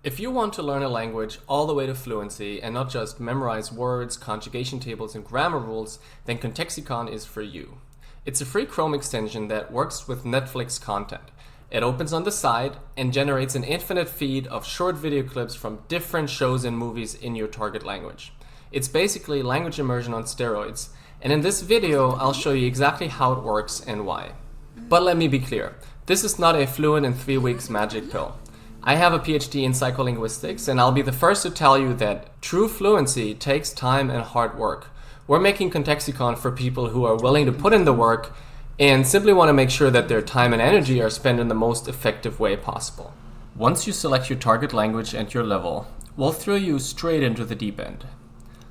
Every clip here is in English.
If you want to learn a language all the way to fluency and not just memorize words, conjugation tables, and grammar rules, then Contexicon is for you. It's a free Chrome extension that works with Netflix content. It opens on the side and generates an infinite feed of short video clips from different shows and movies in your target language. It's basically language immersion on steroids, and in this video I'll show you exactly how it works and why. But let me be clear, this is not a fluent in 3 weeks magic pill. I have a PhD in psycholinguistics, and I'll be the first to tell you that true fluency takes time and hard work. We're making Contexicon for people who are willing to put in the work and simply want to make sure that their time and energy are spent in the most effective way possible. Once you select your target language and your level, we'll throw you straight into the deep end.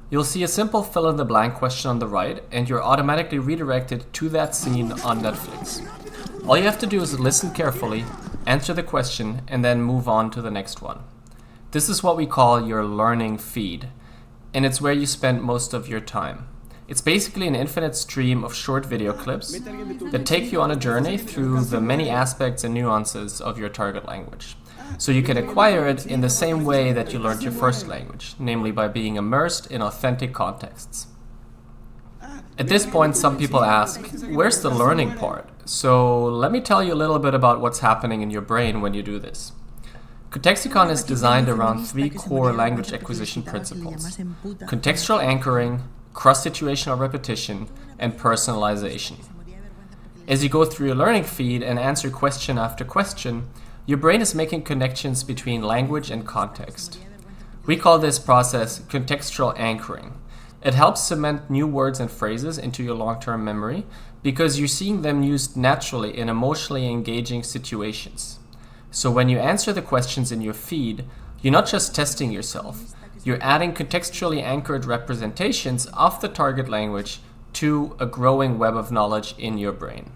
You'll see a simple fill-in-the-blank question on the right, and you're automatically redirected to that scene on Netflix. All you have to do is listen carefully, answer the question, and then move on to the next one. This is what we call your learning feed, and it's where you spend most of your time. It's basically an infinite stream of short video clips that take you on a journey through the many aspects and nuances of your target language. So you can acquire it in the same way that you learned your first language, namely by being immersed in authentic contexts. At this point, some people ask, where's the learning part? So let me tell you a little bit about what's happening in your brain when you do this. Contexicon is designed around 3 core language acquisition principles: contextual anchoring, cross-situational repetition, and personalization. As you go through your learning feed and answer question after question, your brain is making connections between language and context. We call this process contextual anchoring. It helps cement new words and phrases into your long-term memory because you're seeing them used naturally in emotionally engaging situations. So when you answer the questions in your feed, you're not just testing yourself, you're adding contextually anchored representations of the target language to a growing web of knowledge in your brain.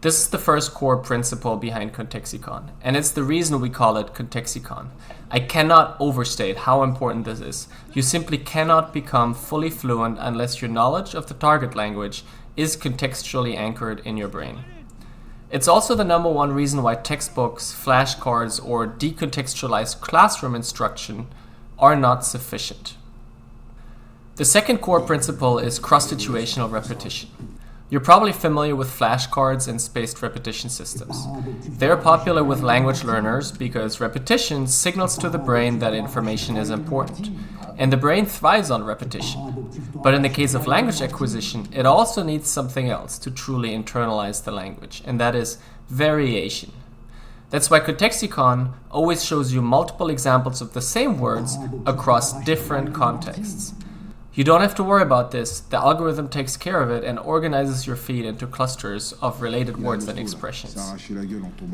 This is the first core principle behind Contexicon, and it's the reason we call it Contexicon. I cannot overstate how important this is. You simply cannot become fully fluent unless your knowledge of the target language is contextually anchored in your brain. It's also the #1 reason why textbooks, flashcards, or decontextualized classroom instruction are not sufficient. The second core principle is cross-situational repetition. You're probably familiar with flashcards and spaced repetition systems. They're popular with language learners because repetition signals to the brain that information is important, and the brain thrives on repetition. But in the case of language acquisition, it also needs something else to truly internalize the language, and that is variation. That's why Contexicon always shows you multiple examples of the same words across different contexts. You don't have to worry about this. The algorithm takes care of it and organizes your feed into clusters of related words and expressions.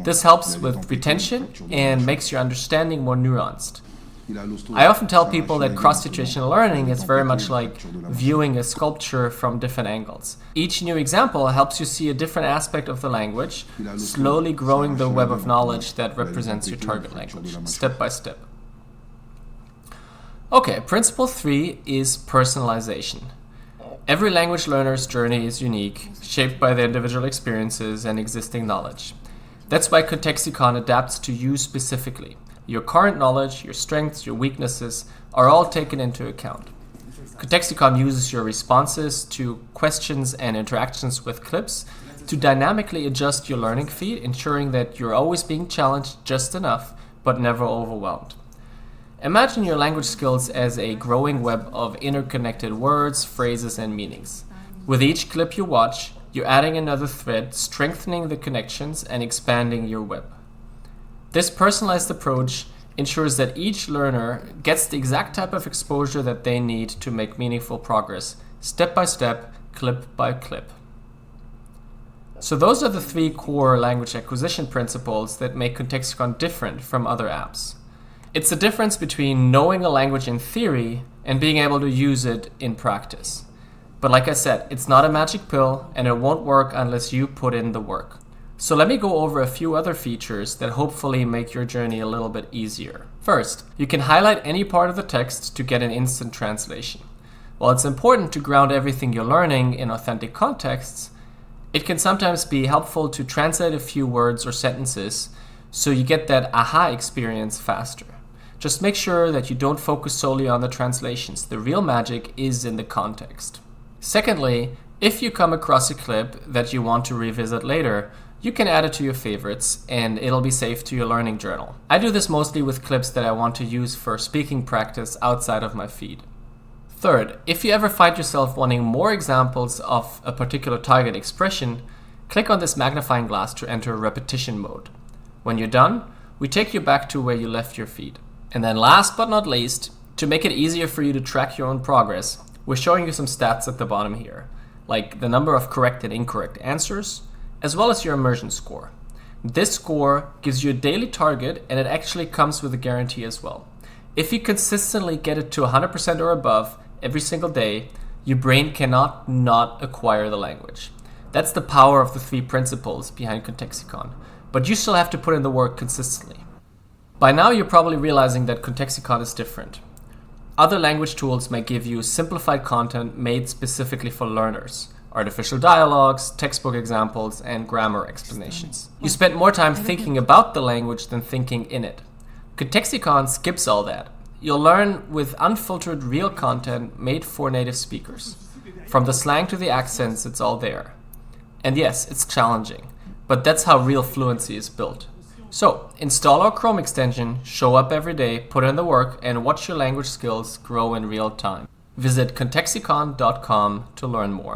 This helps with retention and makes your understanding more nuanced. I often tell people that cross-situational learning is very much like viewing a sculpture from different angles. Each new example helps you see a different aspect of the language, slowly growing the web of knowledge that represents your target language, step by step. Okay, principle 3 is personalization. Every language learner's journey is unique, shaped by their individual experiences and existing knowledge. That's why Contexicon adapts to you specifically. Your current knowledge, your strengths, your weaknesses are all taken into account. Contexicon uses your responses to questions and interactions with clips to dynamically adjust your learning feed, ensuring that you're always being challenged just enough, but never overwhelmed. Imagine your language skills as a growing web of interconnected words, phrases, and meanings. With each clip you watch, you're adding another thread, strengthening the connections and expanding your web. This personalized approach ensures that each learner gets the exact type of exposure that they need to make meaningful progress, step by step, clip by clip. So those are the 3 core language acquisition principles that make Contexicon different from other apps. It's the difference between knowing a language in theory and being able to use it in practice. But like I said, it's not a magic pill and it won't work unless you put in the work. So let me go over a few other features that hopefully make your journey a little bit easier. First, you can highlight any part of the text to get an instant translation. While it's important to ground everything you're learning in authentic contexts, it can sometimes be helpful to translate a few words or sentences so you get that aha experience faster. Just make sure that you don't focus solely on the translations. The real magic is in the context. Secondly, if you come across a clip that you want to revisit later, you can add it to your favorites and it'll be saved to your learning journal. I do this mostly with clips that I want to use for speaking practice outside of my feed. Third, if you ever find yourself wanting more examples of a particular target expression, click on this magnifying glass to enter repetition mode. When you're done, we take you back to where you left your feed. And then last but not least, to make it easier for you to track your own progress, we're showing you some stats at the bottom here, like the number of correct and incorrect answers, as well as your immersion score. This score gives you a daily target and it actually comes with a guarantee as well. If you consistently get it to 100% or above every single day, your brain cannot not acquire the language. That's the power of the 3 principles behind Contexicon, but you still have to put in the work consistently. By now you're probably realizing that Contexicon is different. Other language tools may give you simplified content made specifically for learners, artificial dialogues, textbook examples, and grammar explanations. You spend more time thinking about the language than thinking in it. Contexicon skips all that. You'll learn with unfiltered real content made for native speakers. From the slang to the accents, it's all there. And yes, it's challenging, but that's how real fluency is built. So, install our Chrome extension, show up every day, put in the work, and watch your language skills grow in real time. Visit contexicon.com to learn more.